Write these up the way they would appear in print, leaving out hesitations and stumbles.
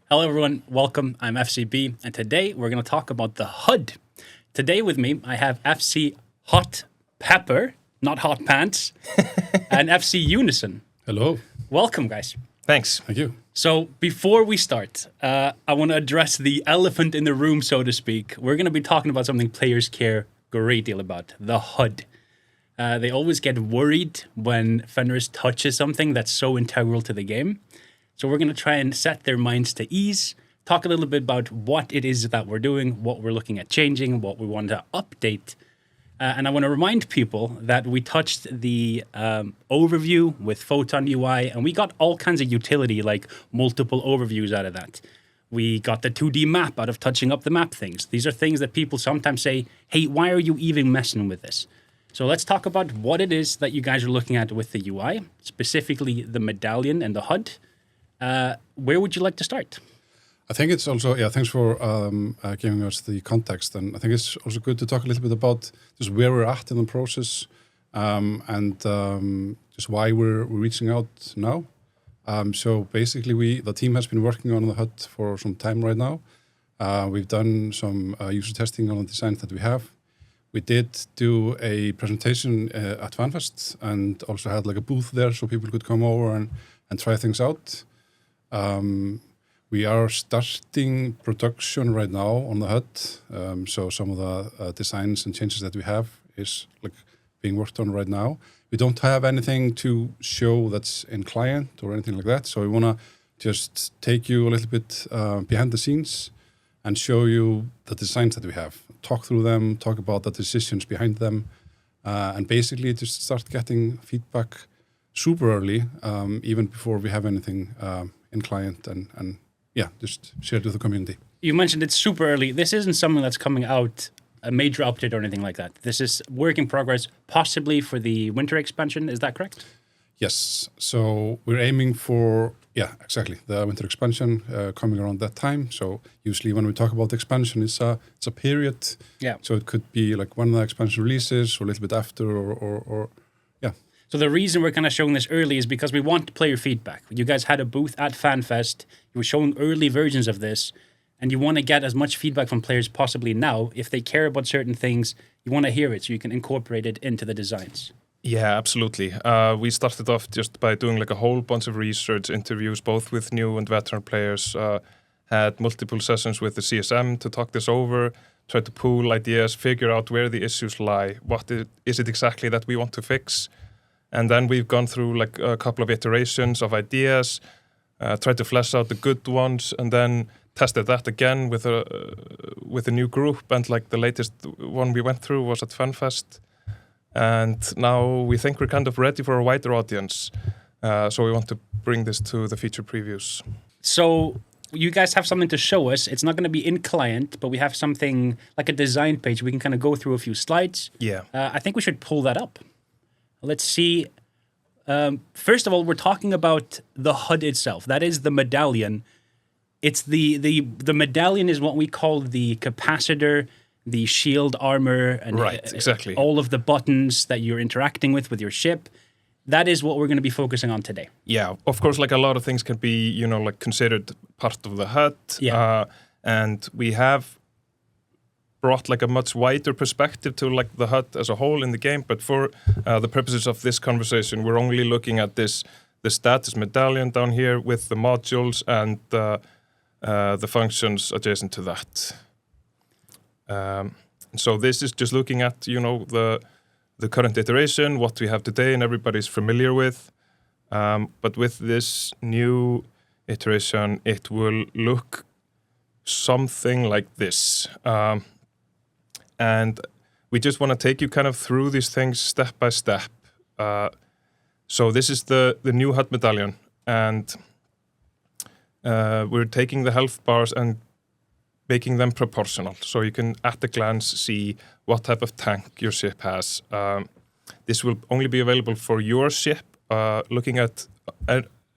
Hello everyone, welcome. I'm FC Bee, and today we're going to talk about the HUD. Today with me, I have FC HotPepper, not Hot Pants, and FC Junison. Hello. Welcome, guys. Thanks. Thank you. So before we start, I want to address the elephant in the room, so to speak. We're going to be talking about something players care a great deal about, the HUD. They always get worried when Fenris touches something that's so integral to the game. So we're going to try and set their minds to ease, talk a little bit about what it is that we're doing, what we're looking at changing, what we want to update. And I want to remind people that we touched the overview with Photon UI, and we got all kinds of utility, like multiple overviews out of that. We got the 2D map out of touching up the map things. These are things that people sometimes say, hey, why are you even messing with this? So let's talk about what it is that you guys are looking at with the UI, specifically the Medallion and the HUD. Where would you like to start? I think it's also, thanks for giving us the context. And I think it's also good to talk a little bit about just where we're at in the process and just why we're reaching out now. So basically, the team has been working on the HUD for some time right now. We've done some user testing on the designs that we have. We did do a presentation at FanFest and also had like a booth there so people could come over and try things out. We are starting production right now on the HUD. So some of the designs and changes that we have is like being worked on right now. We don't have anything to show that's in client or anything like that. So we want to just take you a little bit behind the scenes and show you the designs that we have. Talk through them, talk about the decisions behind them, and basically just start getting feedback super early, even before we have anything in client and just share it with the community. You mentioned it's super early. This isn't something that's coming out, a major update or anything like that. This is work in progress, possibly for the winter expansion. Is that correct? Yes. So we're aiming for, exactly, the winter expansion coming around that time. So usually when we talk about the expansion, it's a period. Yeah. So it could be like when the expansion releases or a little bit after or. So the reason we're kind of showing this early is because we want player feedback. You guys had a booth at FanFest. You were showing early versions of this, and you want to get as much feedback from players possibly now. If they care about certain things, you want to hear it so you can incorporate it into the designs. Yeah, absolutely. We started off just by doing like a whole bunch of research interviews, both with new and veteran players. Had multiple sessions with the CSM to talk this over, try to pool ideas, figure out where the issues lie. What is it exactly that we want to fix? And then we've gone through like a couple of iterations of ideas, tried to flesh out the good ones, and then tested that again with a new group. And like the latest one we went through was at FanFest. And now we think we're kind of ready for a wider audience. So we want to bring this to the feature previews. So you guys have something to show us. It's not going to be in client, but we have something like a design page. We can kind of go through a few slides. Yeah. I think we should pull that up. Let's see. First of all, we're talking about the HUD itself. That is the Medallion. It's the Medallion is what we call the capacitor, the shield armor, and right, exactly. All of the buttons that you're interacting with your ship. That is what we're going to be focusing on today. Yeah, of course, like a lot of things can be, like considered part of the HUD. Yeah. And we have brought like a much wider perspective to like the HUD as a whole in the game, but for the purposes of this conversation, we're only looking at the status medallion down here with the modules and the functions adjacent to that. So this is just looking at the current iteration, what we have today, and everybody's familiar with. But with this new iteration, it will look something like this. And we just want to take you kind of through these things step by step. So this is the new HUD Medallion, and we're taking the health bars and making them proportional. So you can, at a glance, see what type of tank your ship has. This will only be available for your ship. Looking at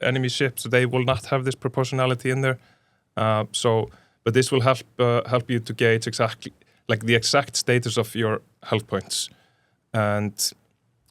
enemy ships, they will not have this proportionality in there. But this will help you to gauge exactly like the exact status of your health points. And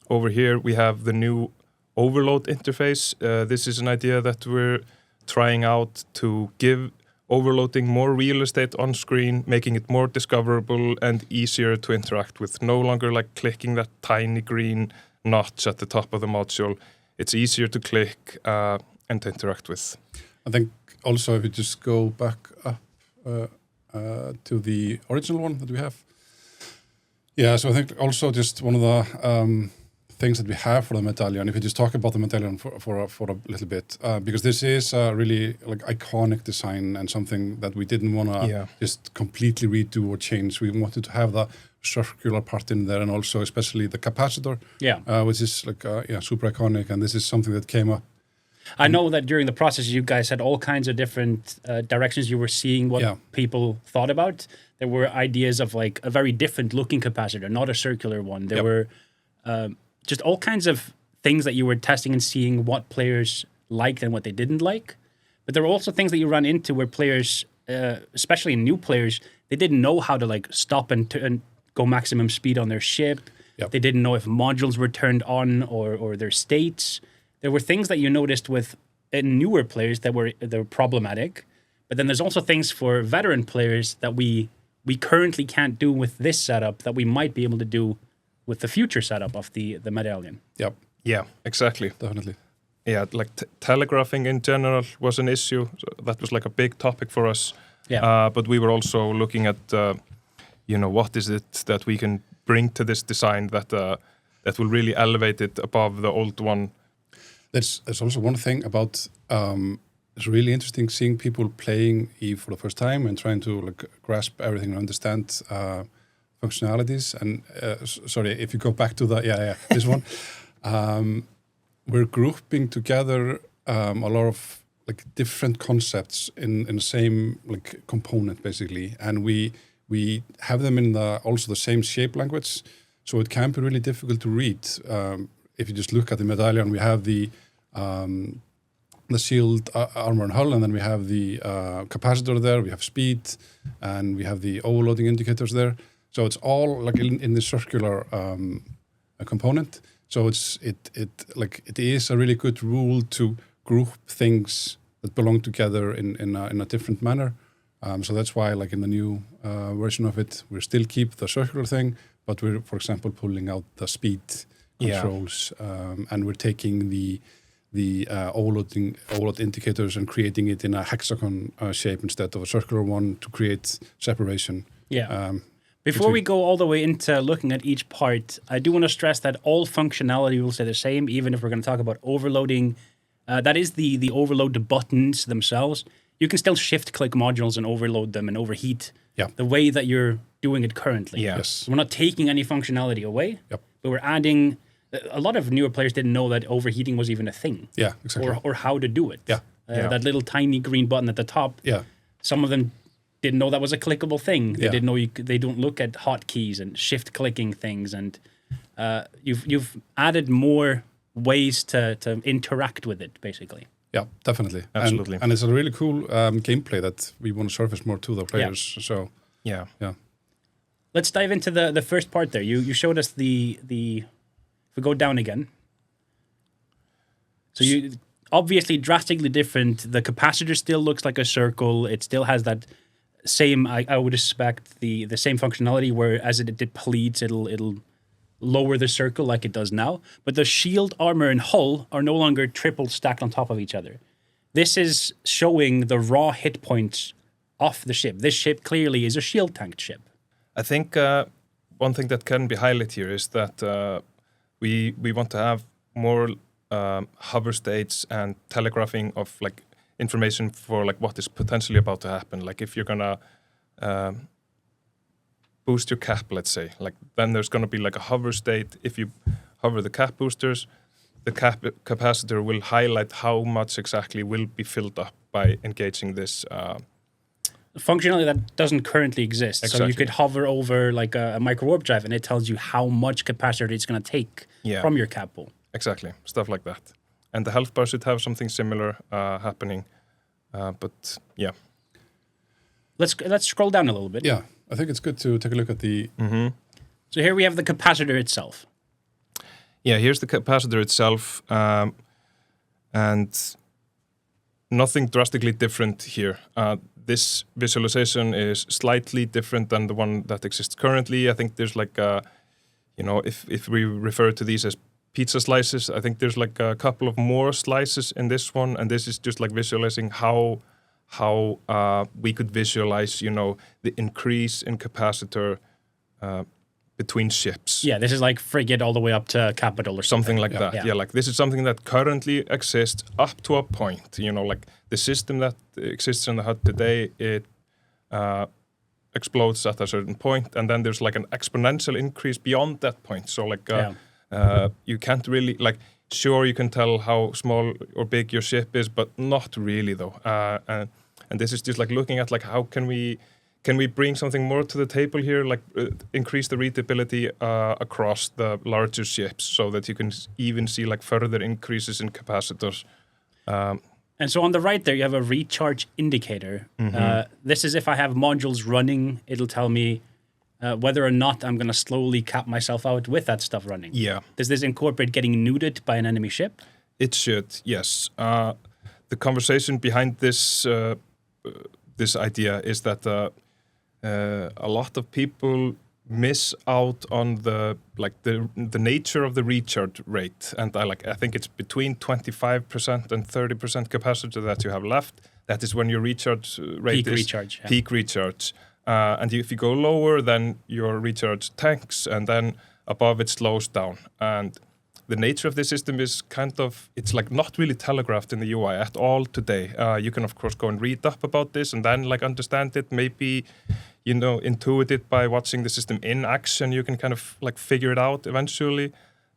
over here we have the new overload interface. This is an idea that we're trying out to give overloading more real estate on screen, making it more discoverable and easier to interact with. No longer like clicking that tiny green notch at the top of the module. It's easier to click and to interact with. I think also if you just go back up to the original one that we have. Yeah, so I think also just one of the things that we have for the Medallion, if you just talk about the Medallion for a little bit, because this is a really like iconic design and something that we didn't want to just completely redo or change. We wanted to have the circular part in there, and also especially the capacitor, which is like super iconic, and this is something that came up. I know that during the process, you guys had all kinds of different directions you were seeing what people thought about. There were ideas of like a very different looking capacitor, not a circular one. There were just all kinds of things that you were testing and seeing what players liked and what they didn't like. But there were also things that you run into where players, especially new players, they didn't know how to like stop and go maximum speed on their ship. Yep. They didn't know if modules were turned on or their states. There were things that you noticed with newer players that were problematic. But then there's also things for veteran players that we currently can't do with this setup that we might be able to do with the future setup of the Medallion. Yep. Yeah, exactly. Definitely. Yeah, like telegraphing in general was an issue. So that was like a big topic for us. Yeah. But we were also looking at, what is it that we can bring to this design that will really elevate it above the old one. There's also one thing about it's really interesting seeing people playing EVE for the first time and trying to like grasp everything and understand functionalities. And sorry, if you go back to this one, we're grouping together a lot of like different concepts in the same like component basically, and we have them in also the same shape language, so it can be really difficult to read. If you just look at the Medallion, we have the shield, armor, and hull, and then we have the capacitor there, we have speed, and we have the overloading indicators there. So it's all like in the circular component. So it is a really good rule to group things that belong together in a different manner. So that's why, like in the new version of it, we still keep the circular thing, but we're, for example, pulling out the speed controls, and we're taking the overload indicators and creating it in a hexagon shape instead of a circular one to create separation. Yeah. Before we go all the way into looking at each part, I do want to stress that all functionality will stay the same, even if we're going to talk about overloading. That is the overload buttons themselves. You can still shift-click modules and overload them and overheat the way that you're doing it currently. Yeah. Yes. So we're not taking any functionality away, but we're adding... A lot of newer players didn't know that overheating was even a thing. Yeah, exactly. Or how to do it. Yeah. That little tiny green button at the top. Yeah. Some of them didn't know that was a clickable thing. They Yeah. didn't know they don't look at hotkeys and shift clicking things, and you've added more ways to interact with it, basically. Yeah, definitely. Absolutely. And it's a really cool gameplay that we want to surface more to the players. Yeah. So Yeah. Let's dive into the first part there. You showed us the if we go down again. So you obviously drastically different. The capacitor still looks like a circle. It still has that same, I would expect, the same functionality where as it depletes, it'll lower the circle like it does now. But the shield, armor, and hull are no longer triple stacked on top of each other. This is showing the raw hit points off the ship. This ship clearly is a shield tanked ship. I think one thing that can be highlighted here is that we want to have more hover states and telegraphing of like information for like what is potentially about to happen. Like if you're gonna boost your cap, let's say, like then there's gonna be like a hover state. If you hover the cap boosters, the capacitor will highlight how much exactly will be filled up by engaging this. Functionality that doesn't currently exist. Exactly. So you could hover over like a micro warp drive and it tells you how much capacitor it's going to take from your cap pool. Exactly, stuff like that. And the health bar should have something similar happening. But yeah. Let's scroll down a little bit. yeah, I think it's good to take a look at the... So here we have the capacitor itself. Yeah, here's the capacitor itself. And nothing drastically different here. this visualization is slightly different than the one that exists currently. I think there's like if we refer to these as pizza slices, I think there's like a couple of more slices in this one, and this is just like visualizing how we could visualize, the increase in capacitor between ships. Yeah, this is like frigate all the way up to capital or something like that. Yeah, like this is something that currently exists up to a point. Like the system that exists in the HUD today, it explodes at a certain point, and then there's like an exponential increase beyond that point. So like you can't really sure you can tell how small or big your ship is, but not really though. And this is just like looking at like how can we bring something more to the table here, like increase the readability across the larger ships so that you can even see like further increases in capacitors. And so on the right there, you have a recharge indicator. This is if I have modules running, it'll tell me whether or not I'm going to slowly cap myself out with that stuff running. Yeah. Does this incorporate getting nuded by an enemy ship? It should, yes. The conversation behind this this idea is that a lot of people miss out on the nature of the recharge rate, and I think it's between 25% and 30% capacitor that you have left. That is when your recharge rate peak recharge. And if you go lower, then your recharge tanks, and then above it slows down. And the nature of the system is it's like not really telegraphed in the UI at all today. You can of course go and read up about this and then understand it, maybe intuit it by watching the system in action. You can kind of figure it out eventually.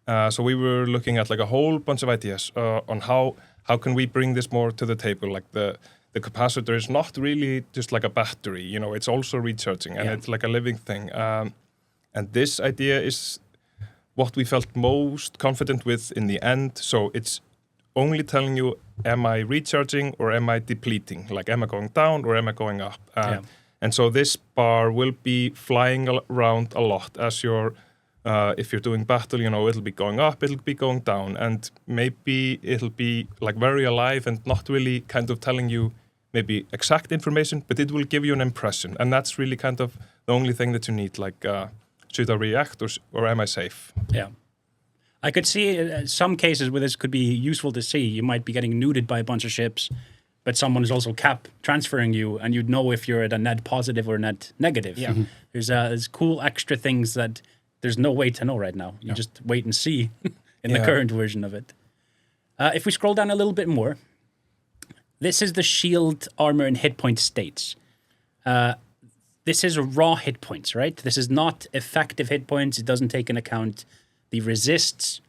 So we were looking at a whole bunch of ideas on how can we bring this more to the table. Like the capacitor is not really just like a battery, it's also recharging, and it's like a living thing. And this idea is what we felt most confident with in the end. So it's only telling you, am I recharging or am I depleting? Like, am I going down or am I going up? And so this bar will be flying around a lot as if you're doing battle, it'll be going up, it'll be going down, and maybe it'll be very alive and not really kind of telling you maybe exact information, but it will give you an impression. And that's really kind of the only thing that you need, should I react or am I safe? Yeah. I could see some cases where this could be useful to see. You might be getting nuded by a bunch of ships, but someone is also cap transferring you, and you'd know if you're at a net positive or net negative. Yeah. There's cool extra things that there's no way to know right now. You just wait and see in the current version of it. If we scroll down a little bit more, this is the shield, armor, and hit point states. This is raw hit points, right? This is not effective hit points. It doesn't take into account the resists.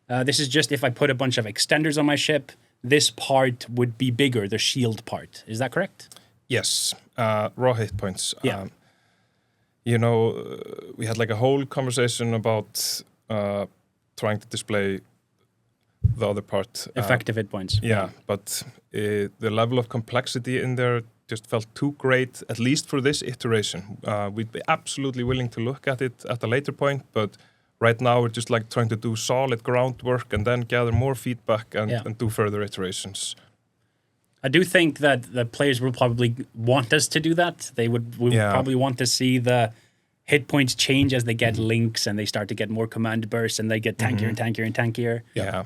This is just if I put a bunch of extenders on my ship, this part would be bigger, the shield part. Is that correct? Yes, raw hit points. Yeah. We had a whole conversation about trying to display the other part. Effective hit points. Yeah, but the level of complexity in there just felt too great, at least for this iteration. We'd be absolutely willing to look at it at a later point, but right now we're just trying to do solid groundwork and then gather more feedback and do further iterations. I do think that the players will probably want us to do that. They would probably want to see the hit points change as they get links and they start to get more command bursts and they get tankier and tankier and tankier. Yeah.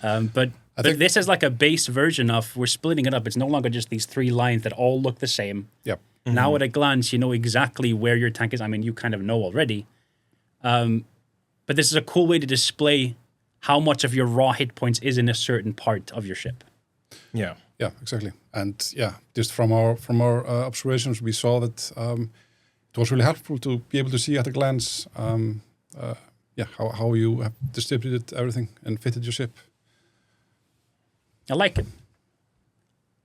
But this is like a base version of, we're splitting it up. It's no longer just these three lines that all look the same. Yep. Now at a glance, you know exactly where your tank is. I mean, you kind of know already. But this is a cool way to display how much of your raw hit points is in a certain part of your ship. Yeah. Yeah, exactly. And just from our observations, we saw that it was really helpful to be able to see at a glance how you have distributed everything and fitted your ship. I like it.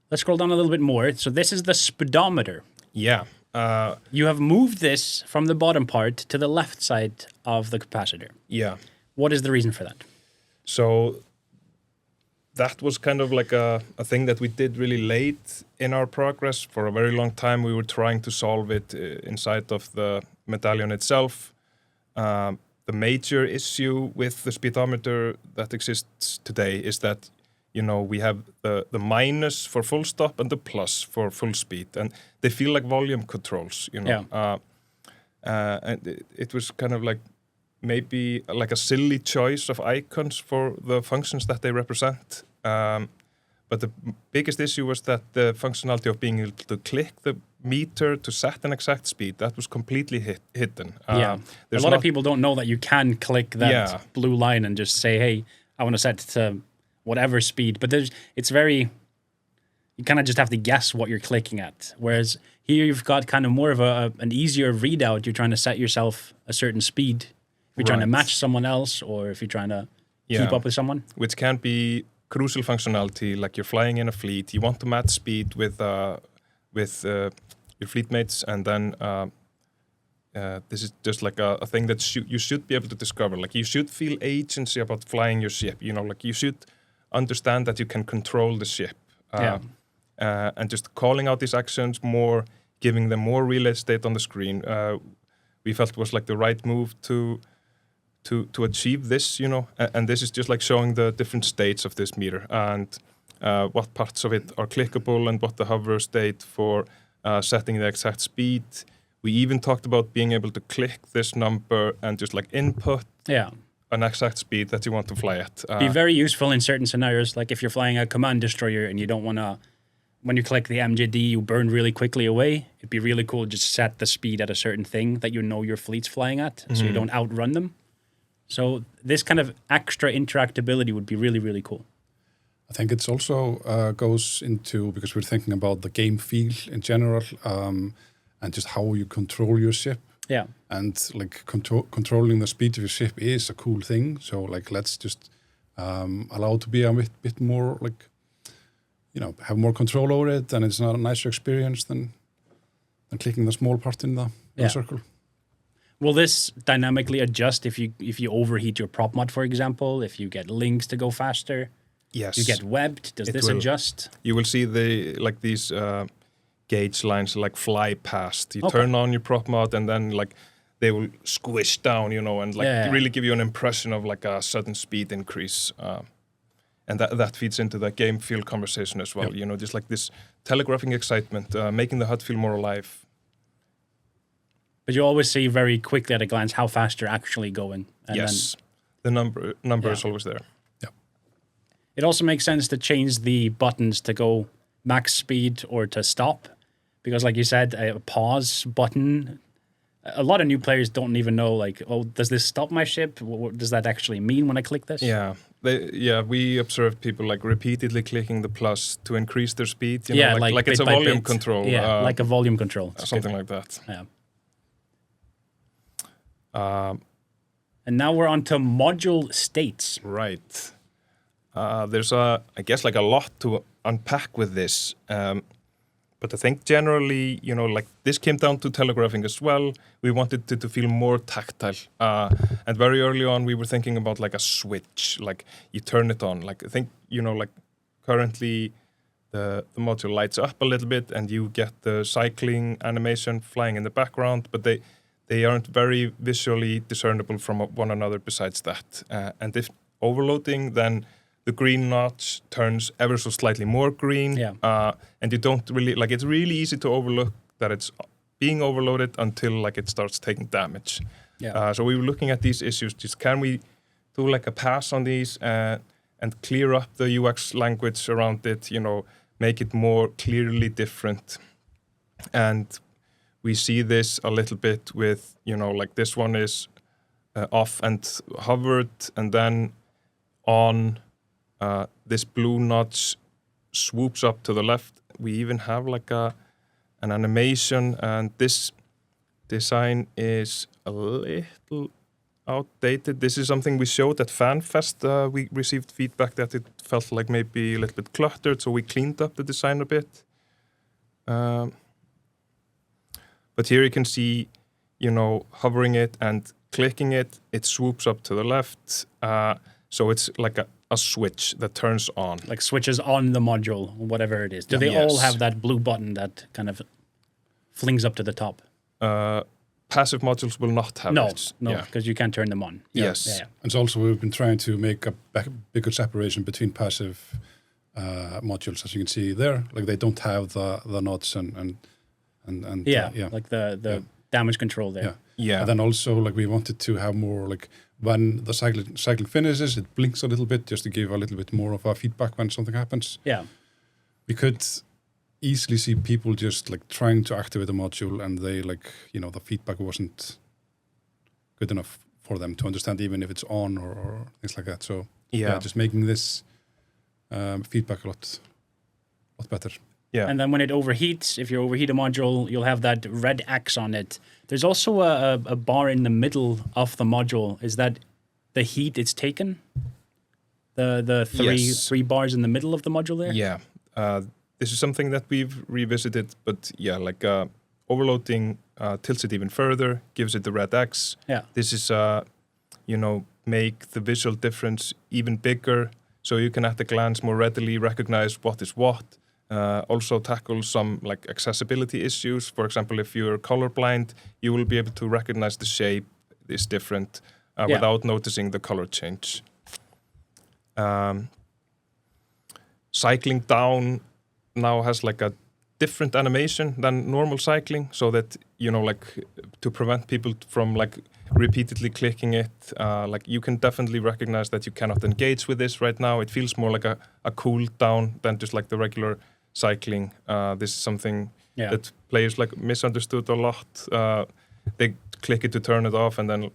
Let's scroll down a little bit more. So this is the speedometer. Yeah. You have moved this from the bottom part to the left side of the capacitor. Yeah. What is the reason for that? So that was kind of a thing that we did really late in our progress. For a very long time, we were trying to solve it inside of the Medallion itself. The major issue with the speedometer that exists today is that we have the minus for full stop and the plus for full speed, and they feel like volume controls. And it was kind of like maybe like a silly choice of icons for the functions that they represent. But the biggest issue was that the functionality of being able to click the meter to set an exact speed, that was completely hidden. A lot of people don't know that you can click that blue line and just say, hey, I want to set it to whatever speed. But you kind of just have to guess what you're clicking at. Whereas here you've got kind of more of an easier readout. You're trying to set yourself a certain speed. If you're trying to match someone else, or if you're trying to keep up with someone. Which can be crucial functionality, like you're flying in a fleet, you want to match speed with your fleet mates, and then this is just like a thing that you should be able to discover. Like you should feel agency about flying your ship, like you should understand that you can control the ship. And just calling out these actions more, giving them more real estate on the screen, we felt was like the right move to achieve this, and this is just like showing the different states of this meter and what parts of it are clickable and what the hover state for setting the exact speed. We even talked about being able to click this number and just like input an exact speed that you want to fly at. Be very useful in certain scenarios, like if you're flying a command destroyer and you don't want to, when you click the MJD, you burn really quickly away. It'd be really cool to just set the speed at a certain thing that your fleet's flying at, so you don't outrun them. So this kind of extra interactability would be really, really cool. I think it's also goes into, because we're thinking about the game feel in general, and just how you control your ship. Yeah. And like controlling the speed of your ship is a cool thing. So like let's just allow it to be a bit more like, have more control over it, and it's not a nicer experience than clicking the small part in the circle. Will this dynamically adjust if you overheat your prop mod, for example? If you get links to go faster? Yes. You get webbed? Does this adjust? You will see these gauge lines like fly past. You turn on your prop mod, and then like they will squish down, and like really give you an impression of like a sudden speed increase. And that feeds into the game feel conversation as well. Yep. Just like this telegraphing excitement, making the HUD feel more alive. But you always see very quickly at a glance how fast you're actually going. And yes, the number is always there. Yeah. It also makes sense to change the buttons to go max speed or to stop. Because like you said, a pause button, a lot of new players don't even know, like, does this stop my ship? What does that actually mean when I click this? Yeah. We observed people like repeatedly clicking the plus to increase their speed. Like it's a volume control. Yeah, like a volume control. Something like that. Yeah. And now we're on to module states. Right. There's I guess like a lot to unpack with this. But I think generally, like this came down to telegraphing as well. We wanted it to feel more tactile. And very early on, we were thinking about like a switch, like you turn it on. Like I think, like currently the module lights up a little bit and you get the cycling animation flying in the background, but they aren't very visually discernible from one another besides that. And if overloading, then the green notch turns ever so slightly more green. Yeah. And you don't really, like it's really easy to overlook that it's being overloaded until like it starts taking damage. Yeah. So we were looking at these issues, just can we do like a pass on these and clear up the UX language around it, make it more clearly different. And we see this a little bit with, like this one is off and hovered, and then on this blue notch swoops up to the left. We even have like an animation, and this design is a little outdated. This is something we showed at FanFest. We received feedback that it felt like maybe a little bit cluttered, so we cleaned up the design a bit. But here you can see, hovering it and clicking it, it swoops up to the left. So it's like a switch that turns on. Like switches on the module, whatever it is. Do they all have that blue button that kind of flings up to the top? Passive modules will not have it. No, because you can't turn them on. Yes. And also we've been trying to make a bigger separation between passive modules, as you can see there. Like they don't have the nodes and like the damage control there. Yeah. And then also like we wanted to have more like when the cycle finishes, it blinks a little bit just to give a little bit more of a feedback when something happens. Yeah. We could easily see people just like trying to activate a module and they like, the feedback wasn't good enough for them to understand even if it's on or things like that. So just making this feedback a lot better. Yeah. And then when it overheats, if you overheat a module, you'll have that red X on it. There's also a bar in the middle of the module. Is that the heat it's taken? The three bars in the middle of the module there? Yeah. This is something that we've revisited, but overloading tilts it even further, gives it the red X. Yeah. This is, make the visual difference even bigger, so you can at a glance more readily recognize what is what. Also tackle some like accessibility issues. For example, if you're colorblind, you will be able to recognize the shape is different without noticing the color change. Cycling down now has like a different animation than normal cycling, so that to prevent people from like repeatedly clicking it, like you can definitely recognize that you cannot engage with this right now. It feels more like a cool down than just like the regular cycling. This is something that players like misunderstood a lot. They click it to turn it off and then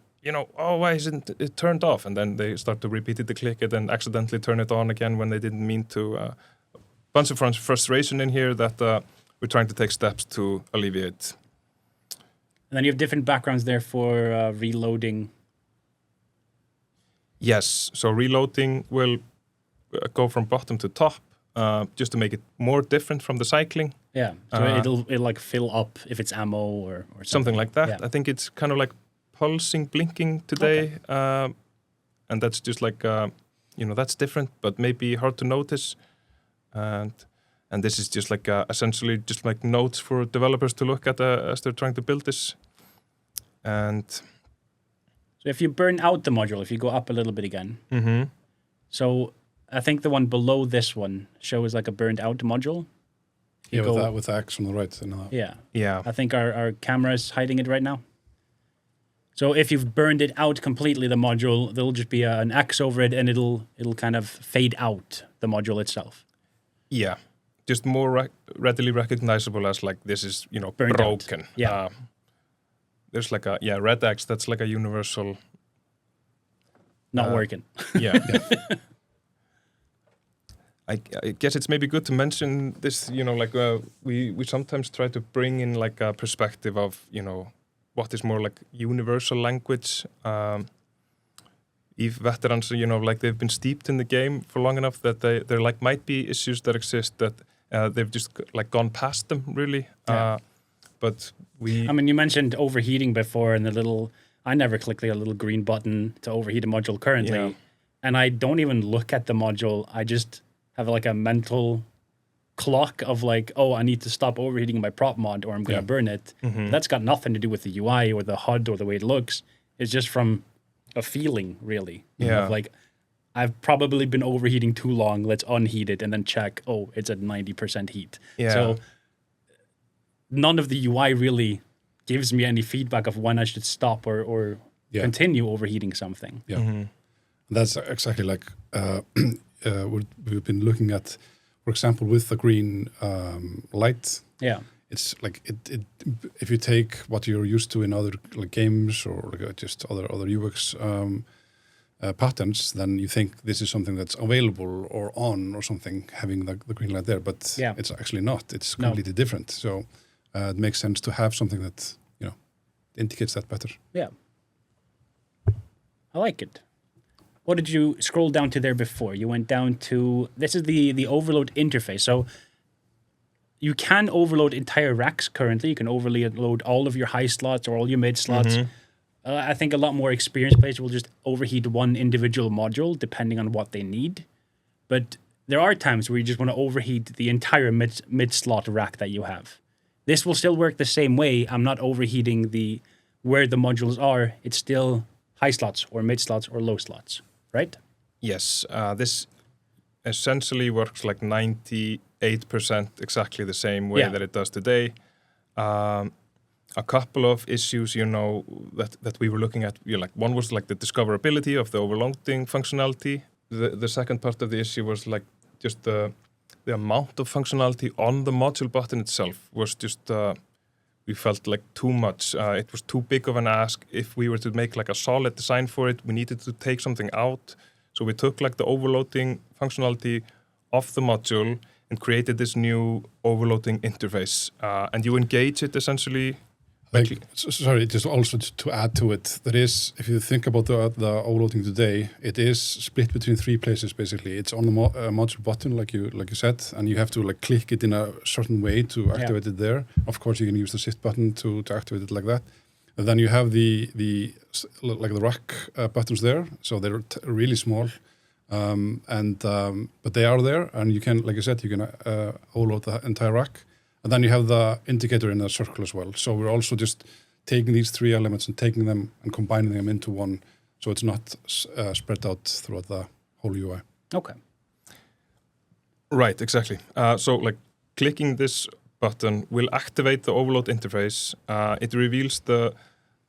why isn't it turned off, and then they start to repeatedly click it and accidentally turn it on again when they didn't mean to. Bunch of frustration in here that we're trying to take steps to alleviate. And then you have different backgrounds there for reloading. Yes, so reloading will go from bottom to top, just to make it more different from the cycling. Yeah, so it'll like fill up if it's ammo or something like that. Yeah. I think it's kind of like pulsing, blinking today, and that's just like that's different, but maybe hard to notice. And this is just like essentially just like notes for developers to look at as they're trying to build this. And so if you burn out the module, if you go up a little bit again, so I think the one below this one shows like a burned out module. With the X on the right. Yeah. I think our camera is hiding it right now. So if you've burned it out completely, the module, there'll just be an X over it, and it'll kind of fade out the module itself. Yeah, just more readily recognizable as like this is burned broken. Out. Yeah, there's like a red X that's like a universal. Not working. Yeah. I guess it's maybe good to mention this. We sometimes try to bring in like a perspective of what is more like universal language. If veterans, like they've been steeped in the game for long enough that there like might be issues that exist that they've just like gone past them really. Yeah. But you mentioned overheating before, and I never click the little green button to overheat a module currently, and I don't even look at the module. I just have like a mental clock of like, I need to stop overheating my prop mod or I'm going to burn it. Mm-hmm. That's got nothing to do with the UI or the HUD or the way it looks. It's just from a feeling, really. Of like, I've probably been overheating too long. Let's unheat it and then check, it's at 90% heat. Yeah. So none of the UI really gives me any feedback of when I should stop or continue overheating something. Yeah. Mm-hmm. That's exactly like we've been looking at, for example, with the green light. Yeah. It's like it if you take what you're used to in other like games or like just other UX patterns, then you think this is something that's available or on or something, having the green light there, but it's actually not. It's completely different. So it makes sense to have something that indicates that better. Yeah, I like it. What did you scroll down to there before? You went down to, this is the overload interface. So you can overload entire racks currently. You can overload all of your high slots or all your mid slots. Mm-hmm. I think a lot more experienced players will just overheat one individual module depending on what they need. But there are times where you just want to overheat the entire mid slot rack that you have. This will still work the same way. I'm not overheating where the modules are. It's still high slots or mid slots or low slots, right? Yes. This, essentially works like 98% exactly the same way that it does today. A couple of issues, that we were looking at, like one was like the discoverability of the overloading functionality. The second part of the issue was like just the amount of functionality on the module button itself was just, we felt like too much. It was too big of an ask. If we were to make like a solid design for it, we needed to take something out. So we took like the overloading functionality of the module and created this new overloading interface. And you engage it essentially. Sorry, just also to add to it, there is, if you think about the overloading today, it is split between 3 places basically. It's on the module button, like you said, and you have to like click it in a certain way to activate it there. Of course, you can use the shift button to activate it like that. And then you have the rack buttons there, so they're really small, but they are there, and you can, like I said, you can overload the entire rack. And then you have the indicator in the circle as well. So we're also just taking these 3 elements and taking them and combining them into one, so it's not spread out throughout the whole UI. Okay. Right, exactly. So like clicking this button will activate the overload interface. It reveals the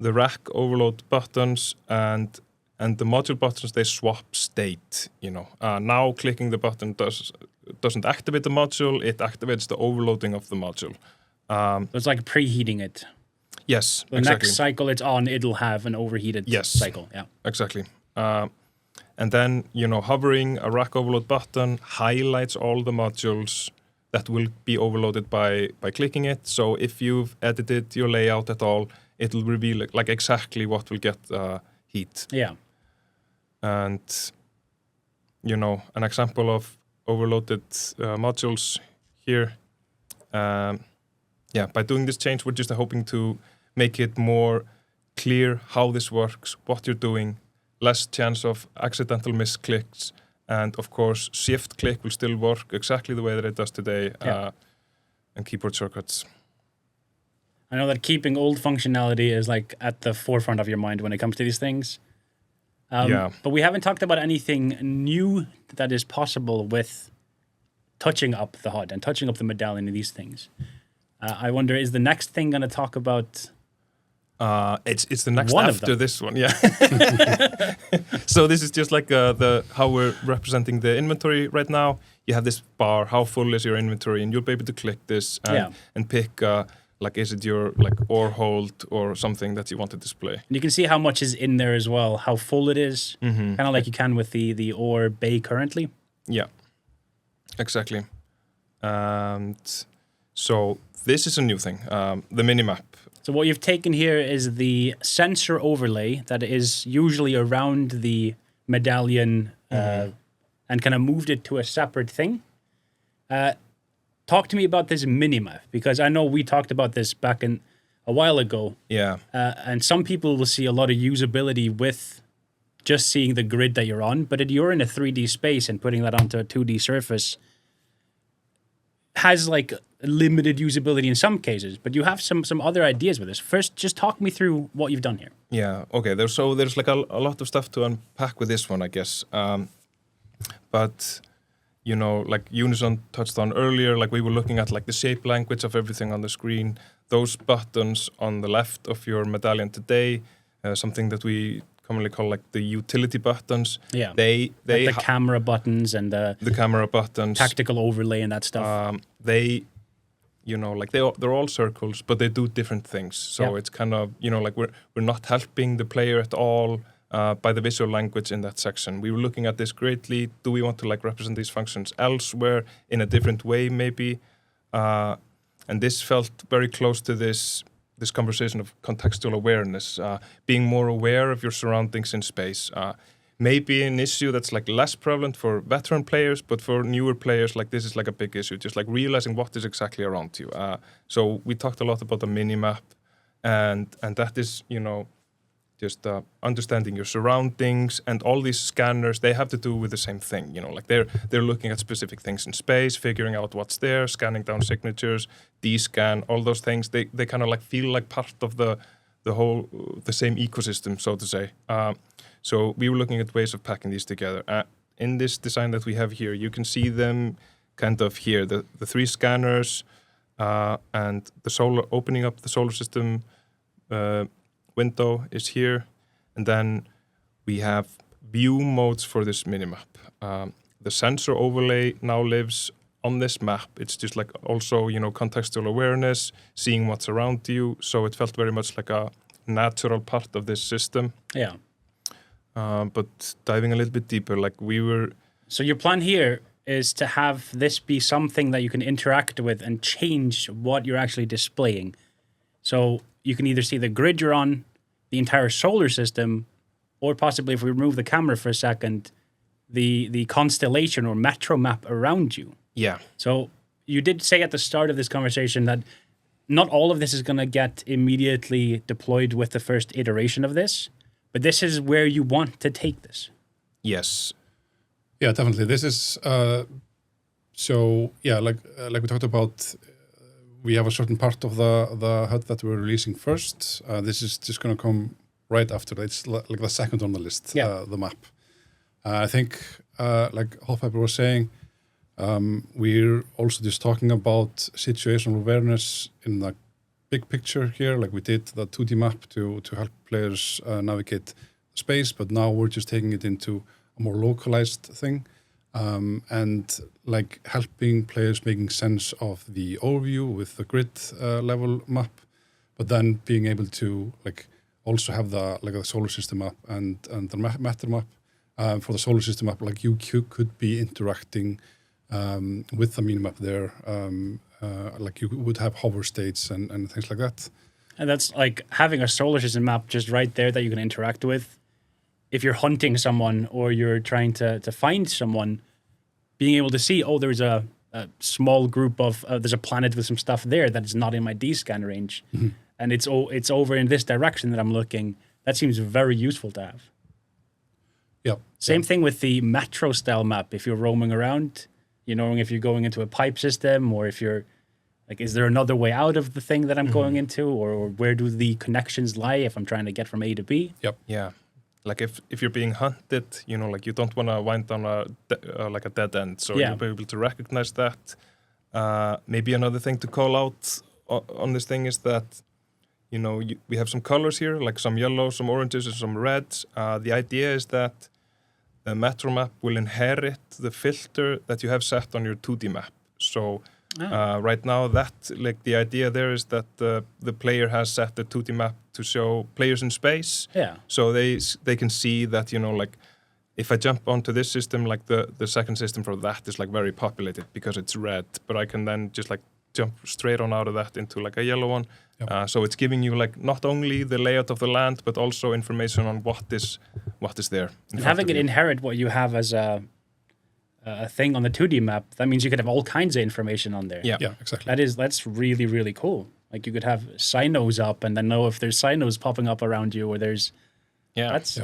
rack overload buttons and the module buttons, they swap state, Now clicking the button doesn't activate the module, it activates the overloading of the module. It's like preheating it. Yes, the exactly. Next cycle it's on, it'll have an overheated cycle. Yeah, exactly. And then, hovering a rack overload button highlights all the modules that will be overloaded by clicking it. So if you've edited your layout at all, it'll reveal like exactly what will get heat. Yeah. And, an example of overloaded modules here. By doing this change, we're just hoping to make it more clear how this works, what you're doing, less chance of accidental misclicks, and of course, shift click will still work exactly the way that it does today, and keyboard shortcuts. I know that keeping old functionality is like at the forefront of your mind when it comes to these things. But we haven't talked about anything new that is possible with touching up the HUD and touching up the medallion and these things. I wonder, is the next thing going to talk about? It's the next after this one, yeah. So this is just like how we're representing the inventory right now. You have this bar, how full is your inventory, and you'll be able to click this and pick. Like, is it your ore hold or something that you want to display? And you can see how much is in there as well, how full it is, kind of like you can with the ore bay currently. Yeah, exactly. And so this is a new thing, the minimap. So what you've taken here is the sensor overlay that is usually around the medallion and kind of moved it to a separate thing. Talk to me about this minimap, because I know we talked about this back in a while ago. Yeah. And some people will see a lot of usability with just seeing the grid that you're on, but you're in a 3D space and putting that onto a 2D surface has like limited usability in some cases, but you have some other ideas with this. First, just talk me through what you've done here. Yeah, okay. There's like a lot of stuff to unpack with this one, I guess. But like Junison touched on earlier, like we were looking at like the shape language of everything on the screen. Those buttons on the left of your medallion today, something that we commonly call like the utility buttons. Yeah, they like the camera buttons and the camera buttons, tactical overlay and that stuff. They're all circles, but they do different things. So it's kind of like we're not helping the player at all. By the visual language in that section. We were looking at this greatly. Do we want to like represent these functions elsewhere in a different way maybe? And this felt very close to this conversation of contextual awareness, being more aware of your surroundings in space. Maybe an issue that's like less prevalent for veteran players, but for newer players, like this is like a big issue, just like realizing what is exactly around you. So we talked a lot about the minimap, and that is, just understanding your surroundings, and all these scanners, they have to do with the same thing, like they're looking at specific things in space, figuring out what's there, scanning down signatures, descan, all those things. They kind of like feel like part of the same ecosystem, so to say. So we were looking at ways of packing these together. in this design that we have here, you can see them kind of here, the 3 scanners and the solar, opening up the solar system window is here. And then we have view modes for this minimap. The sensor overlay now lives on this map. It's just like also, contextual awareness, seeing what's around you. So it felt very much like a natural part of this system. Yeah. But diving a little bit deeper, So your plan here is to have this be something that you can interact with and change what you're actually displaying. So you can either see the grid you're on, the entire solar system, or possibly, if we remove the camera for a second, the constellation or metro map around you. Yeah. So you did say at the start of this conversation that not all of this is going to get immediately deployed with the first iteration of this, but this is where you want to take this. Yes. Yeah, definitely. This is like we talked about. We have a certain part of the HUD that we're releasing first. This is just going to come right after. It's like the second on the list. The map. I think, like HotPepper was saying, we're also just talking about situational awareness in the big picture here. Like we did the 2D map to help players navigate space, but now we're just taking it into a more localized thing, and like helping players making sense of the overview with the grid level map, but then being able to like also have the solar system map and the matter map. For the solar system map, like you could be interacting with the minimap there, like you would have hover states and things like that. And that's like having a solar system map just right there that you can interact with. If you're hunting someone or you're trying to find someone, being able to see, there's a small group of, there's a planet with some stuff there that is not in my D-scan range. Mm-hmm. And it's over in this direction that I'm looking. That seems very useful to have. Yep. Same thing with the metro style map. If you're roaming around, knowing if you're going into a pipe system or if you're like, is there another way out of the thing that I'm going into, or where do the connections lie if I'm trying to get from A to B? Yep. Yeah. Like if you're being hunted, like you don't want to wind down a dead end, so you'll be able to recognize that. Maybe another thing to call out on this thing is that, we have some colors here, like some yellow, some oranges, and some reds. The idea is that the metro map will inherit the filter that you have set on your 2D map. So right now, the idea there is that the player has set the 2D map to show players in space. Yeah. So they can see that, if I jump onto this system, like the second system for that is like very populated because it's red, but I can then just like jump straight on out of that into like a yellow one. Yep. So it's giving you like not only the layout of the land, but also information on what is there. And having it inherit what you have as a thing on the 2D map, that means you could have all kinds of information on there. Yeah, exactly. That's really, really cool. Like you could have sinos up and then know if there's sinos popping up around you or there's... That's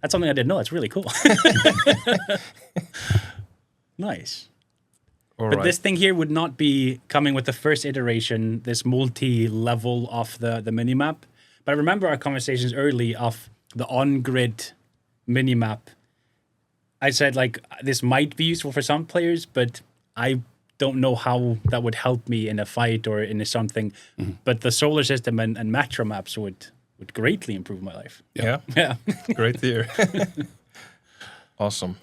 something I didn't know. That's really cool. Nice. But this thing here would not be coming with the first iteration, this multi-level of the minimap. But I remember our conversations early of the on-grid minimap. I said, like, this might be useful for some players, but I don't know how that would help me in a fight or in something. Mm-hmm. But the solar system and metro maps would greatly improve my life. Yeah. Great to hear. Awesome.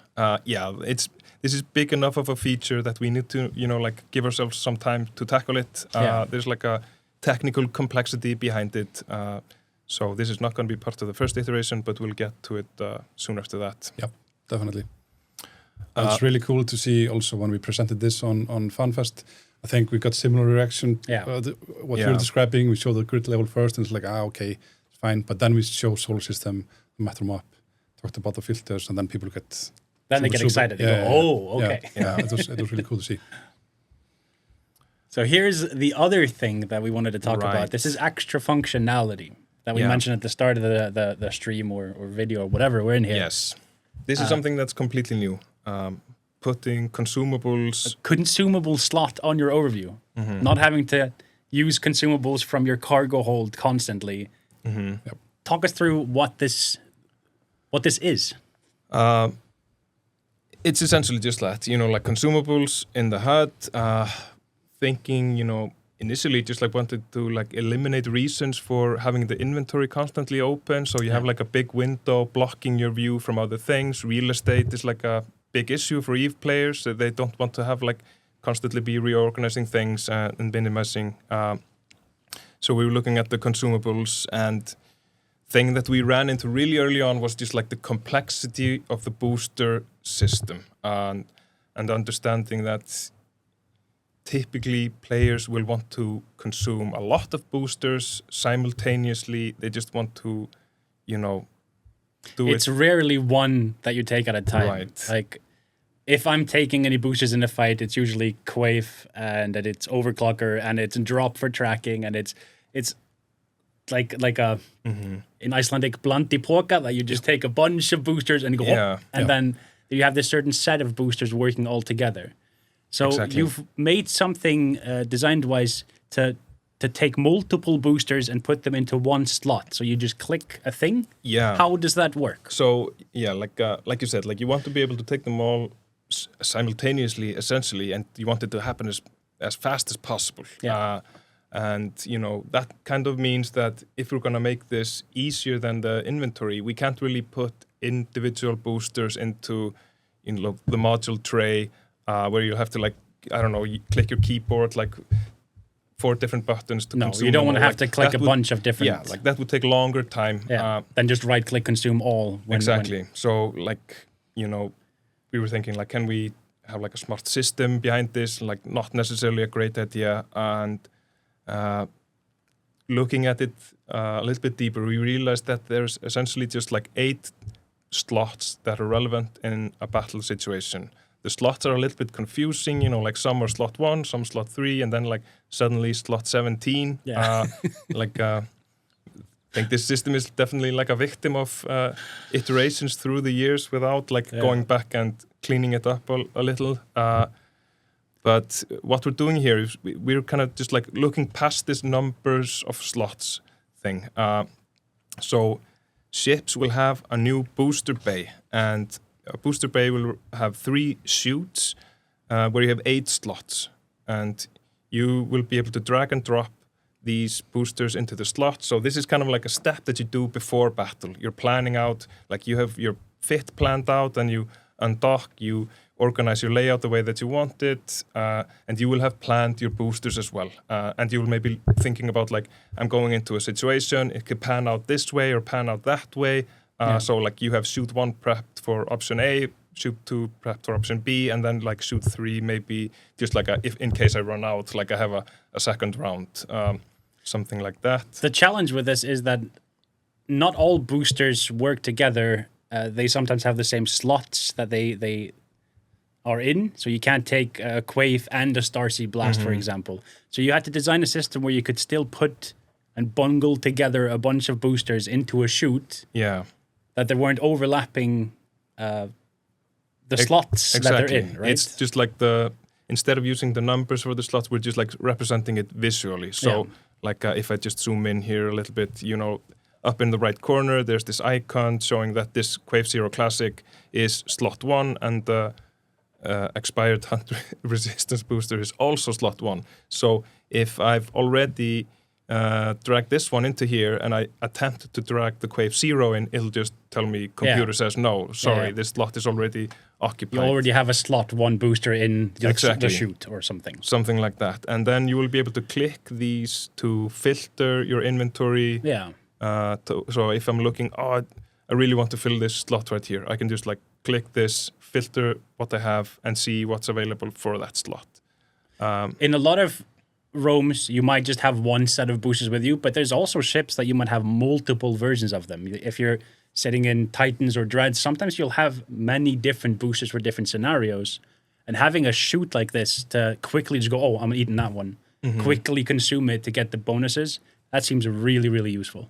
This is big enough of a feature that we need to, give ourselves some time to tackle it. There's like a technical complexity behind it. So this is not going to be part of the first iteration, but we'll get to it soon after that. Yep, definitely. It's really cool to see also when we presented this on FanFest. I think we got similar reaction. What you're describing, we showed the grid level first, and it's like, okay, it's fine. But then we show solar system, matter map, talked about the filters, and then people get... Then they get excited. They go, okay. Yeah, it was really cool to see. So here's the other thing that we wanted to talk about. This is extra functionality that we mentioned at the start of the stream or video or whatever. We're in here. Yes. This is something that's completely new. Putting consumables... A consumable slot on your overview. Mm-hmm. Not having to use consumables from your cargo hold constantly. Mm-hmm. Yep. Talk us through what this is. It's essentially just that, like consumables in the HUD, thinking, initially just like wanted to like eliminate reasons for having the inventory constantly open. So you have like a big window blocking your view from other things. Real estate is like a big issue for EVE players. So they don't want to have like constantly be reorganizing things and minimizing. So we were looking at the consumables, and thing that we ran into really early on was just like the complexity of the booster system, and understanding that typically players will want to consume a lot of boosters simultaneously. They just want to, do It's rarely one that you take at a time. Right. Like, if I'm taking any boosters in a fight, it's usually Quaif, and that it's Overclocker, and it's drop for tracking, and it's like a in Icelandic blanti poka, that you just take a bunch of boosters and go, then you have this certain set of boosters working all together. So you've made something designed-wise to take multiple boosters and put them into one slot. So you just click a thing? Yeah. How does that work? So, like you said, like you want to be able to take them all simultaneously, essentially, and you want it to happen as fast as possible. Yeah. And, that kind of means that if we're going to make this easier than the inventory, we can't really put individual boosters into, the module tray, where you have to you click your keyboard, 4 different buttons to consume. No, you don't want to have to click a bunch of different... Yeah, that would take longer time. Then just right-click consume all. So, we were thinking, can we have a smart system behind this? Not necessarily a great idea. And looking at it a little bit deeper, we realized that there's essentially just 8 slots that are relevant in a battle situation. The slots are a little bit confusing, some are slot 1, some slot 3, and then suddenly slot 17. Yeah. I think this system is definitely a victim of iterations through the years without going back and cleaning it up a little. But what we're doing here is we're kind of just looking past this numbers of slots thing. So ships will have a new booster bay, and a booster bay will have 3 chutes where you have 8 slots, and you will be able to drag and drop these boosters into the slot. So this is kind of like a step that you do before battle. You're planning out, you have your fit planned out, and you undock, you organize your layout the way that you want it, and you will have planned your boosters as well. And you will maybe thinking about I'm going into a situation, it could pan out this way or pan out that way. So you have shoot 1 prepped for option A, shoot 2 prepped for option B, and then shoot 3 maybe just if in case I run out, I have a second round, something like that. The challenge with this is that not all boosters work together. They sometimes have the same slots that they are in, so you can't take a Quaif and a Starsea Blast, for example. So you had to design a system where you could still put and bundle together a bunch of boosters into a shoot. Yeah. That they weren't overlapping the slots that they're in, right? It's just instead of using the numbers for the slots, we're just representing it visually. So if I just zoom in here a little bit, up in the right corner, there's this icon showing that this Quaif Zero Classic is slot 1, and the expired Hunt resistance booster is also slot 1. So if I've already drag this one into here and I attempt to drag the Quaif Zero in, it'll just tell me computer says no, sorry, this slot is already occupied. You already have a slot 1 booster in the shoot or something. Something like that. And then you will be able to click these to filter your inventory. Yeah. So if I'm looking, I really want to fill this slot right here, I can just click this, filter what I have, and see what's available for that slot. In a lot of roams, you might just have 1 set of boosters with you, but there's also ships that you might have multiple versions of them. If you're sitting in Titans or Dreads, sometimes you'll have many different boosters for different scenarios. And having a shoot like this to quickly just go, I'm eating that one, quickly consume it to get the bonuses, that seems really, really useful.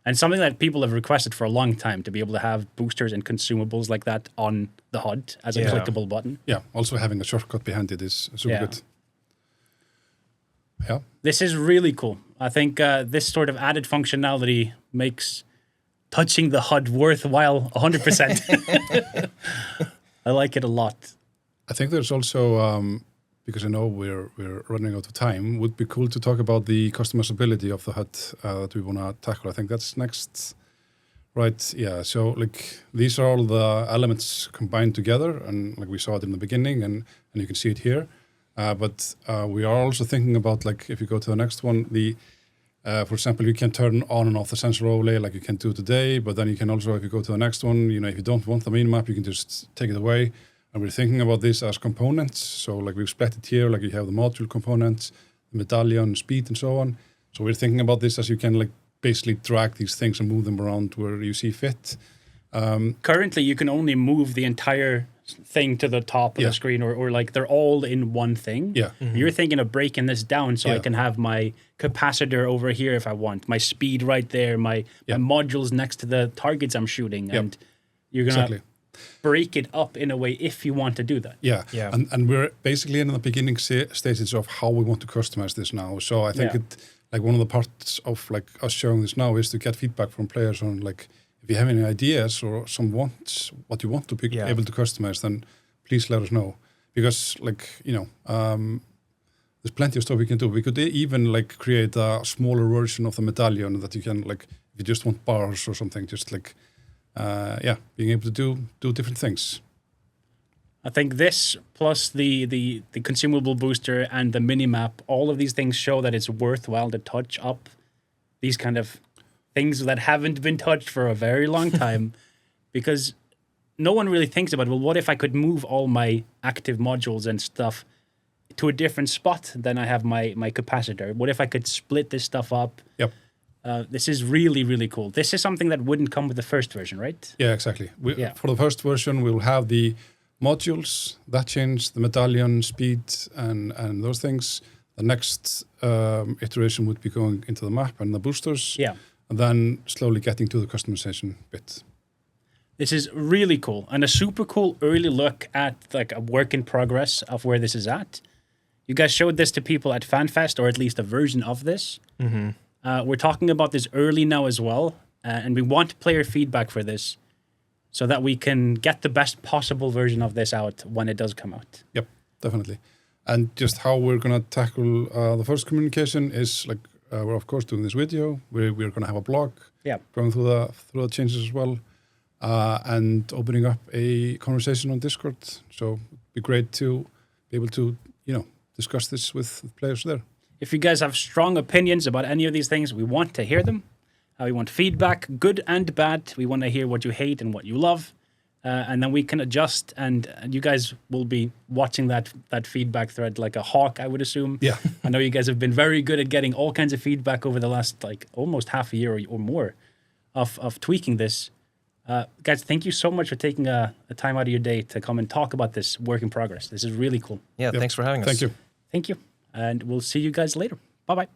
And something that people have requested for a long time, to be able to have boosters and consumables like that on the HUD as a clickable button. Yeah, also having a shortcut behind it is super good. Yeah. This is really cool. I think this sort of added functionality makes touching the HUD worthwhile 100%. I like it a lot. I think there's also, because I know we're running out of time, would be cool to talk about the customizability of the HUD that we want to tackle. I think that's next, right? Yeah, so like these are all the elements combined together, and like we saw it in the beginning, and you can see it here. But we are also thinking about, like, if you go to the next one, for example, you can turn on and off the sensor overlay like you can do today, but then you can also, if you go to the next one, if you don't want the minimap, you can just take it away. And we're thinking about this as components. So like we've split it here, like you have the module components, Medallion, Speed, and so on. So we're thinking about this as you can like basically drag these things and move them around where you see fit. Currently, you can only move the entire thing to the top of the screen, or like they're all in one thing. Yeah. Mm-hmm. You're thinking of breaking this down so I can have my capacitor over here if I want, my speed right there, my modules next to the targets I'm shooting, and you're going to break it up in a way if you want to do that. Yeah. And we're basically in the beginning stages of how we want to customize this now. So I think it, like one of the parts of like us showing this now is to get feedback from players on like, if you have any ideas or some wants, what you want to be able to customize, then please let us know. Because like, there's plenty of stuff we can do. We could even like create a smaller version of the Medallion that you can like, if you just want bars or something, just like, being able to do different things. I think this plus the consumable booster and the minimap, all of these things show that it's worthwhile to touch up these kind of things that haven't been touched for a very long time, because no one really thinks about, well, what if I could move all my active modules and stuff to a different spot than I have my capacitor? What if I could split this stuff up? Yep. This is really, really cool. This is something that wouldn't come with the first version, right? Yeah, exactly. For the first version, we'll have the modules, that change, the Medallion, Speed, and those things. The next iteration would be going into the map and the boosters. Yeah. And then slowly getting to the customization bit. This is really cool, and a super cool early look at like a work in progress of where this is at. You guys showed this to people at FanFest, or at least a version of this. Mm-hmm. We're talking about this early now as well, and we want player feedback for this so that we can get the best possible version of this out when it does come out. Yep, definitely. And just how we're going to tackle the first communication is like, we're of course doing this video. We're going to have a blog going through the changes as well, and opening up a conversation on Discord. So it'd be great to be able to, discuss this with players there. If you guys have strong opinions about any of these things, we want to hear them. We want feedback, good and bad. We want to hear what you hate and what you love. And then we can adjust, and you guys will be watching that feedback thread like a hawk, I would assume. Yeah. I know you guys have been very good at getting all kinds of feedback over the last like almost half a year or more of tweaking this. Guys, thank you so much for taking a time out of your day to come and talk about this work in progress. This is really cool. Yeah, thanks for having us. Thank you. Thank you. And we'll see you guys later. Bye-bye.